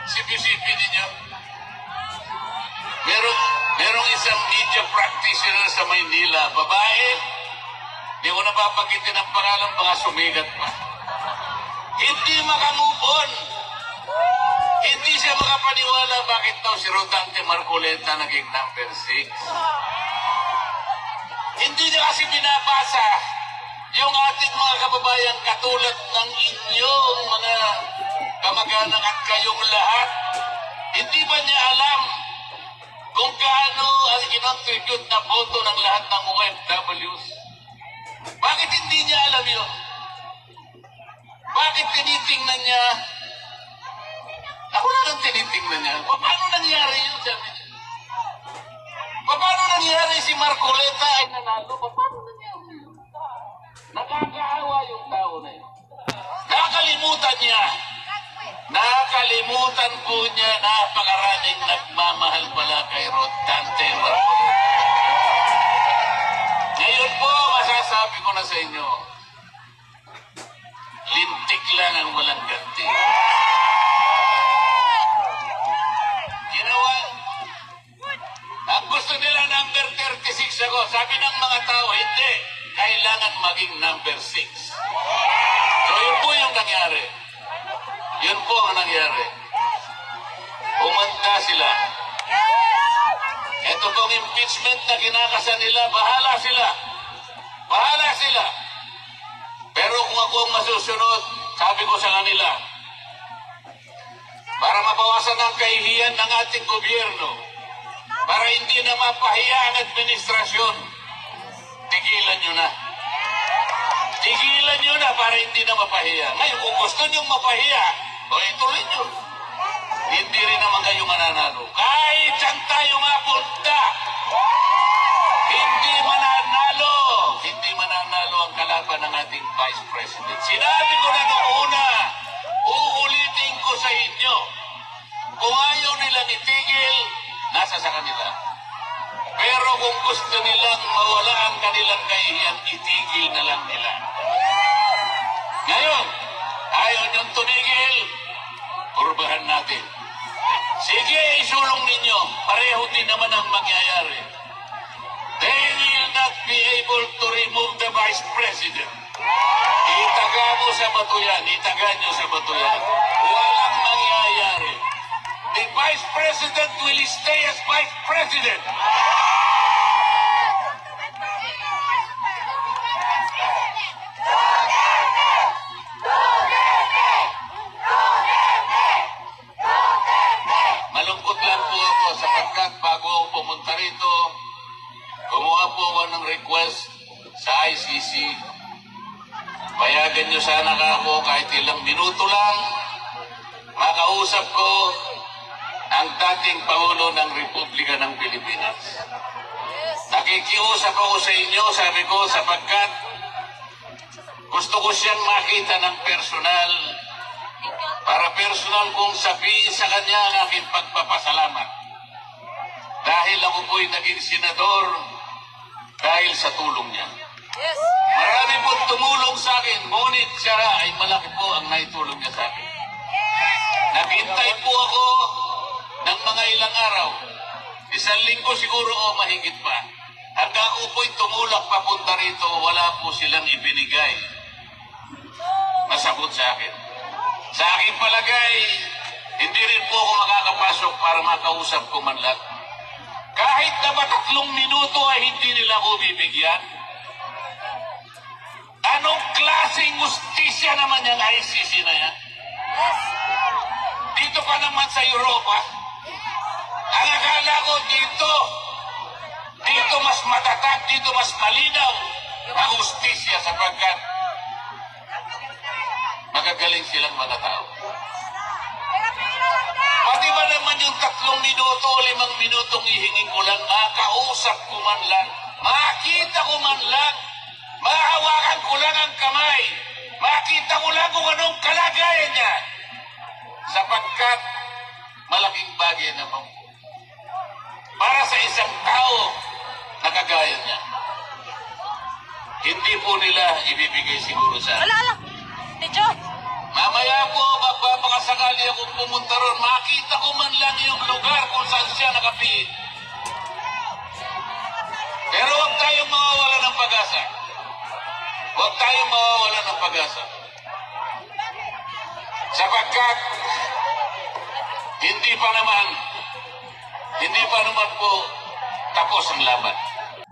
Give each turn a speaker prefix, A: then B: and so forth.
A: sipi-sipi ninyo. Merong isang media practitioner sa Maynila, babae, di ko napapagitin ang pangalan, mga sumigat pa. Hindi makamove on. Hindi siya makapaniwala bakit daw si Rodante Marcoleta naging number 6. Hindi niya kasi binabasa yung ating mga kababayan katulad ng inyong mga kamag-anak at kayong lahat. Hindi ba niya alam kung gaano ang kinontribute na boto ng lahat ng OFWs? Bakit hindi niya alam yun? Bakit tinitingnan niya? Ako na lang tinitingnan niya. Paano nangyari yun? Sabi niya. Paano nangyari si Marcoleta ay nanalo? Paano nangyari yun? Nakakaawa yung tao na yun. Nakalimutan niya. Nakalimutan po niya napakaraming nagmamahal pala kay Rodante Marcoleta. Ngayon po, masasabi ko na sa inyo, lintik lang ang walang ganti. Ginawa, ang gusto nila number 36 ako. Sabi ng mga tao, hindi. Kailangan maging number 6. So yun po yung nangyari. Yun po ang nangyari. Umanda sila. Ito pong impeachment na kinakasan nila, bahala sila. Bahala sila. Pero kung ako ang masusunod, sabi ko sa kanila, para mabawasan ang kahihiyan ng ating gobyerno, para hindi na mapahiya ang administrasyon, tigilan nyo na. Tigilan nyo na para hindi na mapahiya. Ngayon, kung gusto nyo mapahiya, o ituloy nyo. Hindi rin naman kayo mananalo. Kahit saan tayo mapunta, hindi mananalo. Hindi mananalo ang kalaban ng ating Vice President. Sinabi ko na noong una, uulitin ko sa inyo, kung ayaw nilang itigil, nasa sa kanila. Pero kung gusto nilang mawala ang kanilang kahihiyan, itigil na lang nila. Ngayon, ayaw niyong tumigil, kurbahan natin. Sige, isulong ninyo. Pareho din naman ang mangyayari. They will not be able to remove the Vice President. Itaga mo sa bato yan. Itaga nyo sa bato yan. Walang mangyayari. The Vice President will stay as Vice President. Malungkot lang po ako sapagkat bago ako pumunta rito, gumawa po ako ng request sa ICC. Payagan nyo sana ako kahit ilang minuto lang makausap ko ang dating Pangulo ng Republika ng Pilipinas. Nakikiusap ako sa inyo, sabi ko, sapagkat gusto ko siyang makita ng personal para personal kong sabihin sa kanya ang aking pagpapasalamat. Dahil ako po'y naging senador dahil sa tulong niya.
B: Yes.
A: Marami pong tumulong sa akin, ngunit siya ay malaki po ang naitulong niya sa akin. Naghintay po ako ng mga ilang araw. 1 linggo siguro o mahigit pa. Hanggang ako po'y tumulak papunta rito, wala po silang ibinigay na sagot sa akin. Sa aking palagay, hindi rin po ako makakapasok para makausap ko man lang. Kahit na ba 3 minuto ay hindi nila ako bibigyan. Anong klaseng justisya naman yung ICC na yan?
B: Yes.
A: Dito pa naman sa Europa. Ang akala ko dito mas matatag, dito mas malinaw ang justisya sapagkat magagaling silang mga tao. Pati ba naman yung 3 minuto o 5 minutong ihingin ko lang, makausap ko man lang, makita ko man lang, mahawakan ko lang ang kamay, makita ko lang kung anong kalagayan niya. Sapagkat malaking bagay naman po. Para sa isang tao na kagaya niya. Hindi po nila ibibigay siguro sa akin.
B: Ala. Tidyo.
A: Mamaya po, magpapakasakali akong pumunta ron. Makita ko man lang yung lugar kung saan siya nakapiit. Pero huwag tayong mawawala ng pag-asa. Huwag tayong mawawala ng pag-asa. Sapagkat hindi pa naman po tapos ang laban.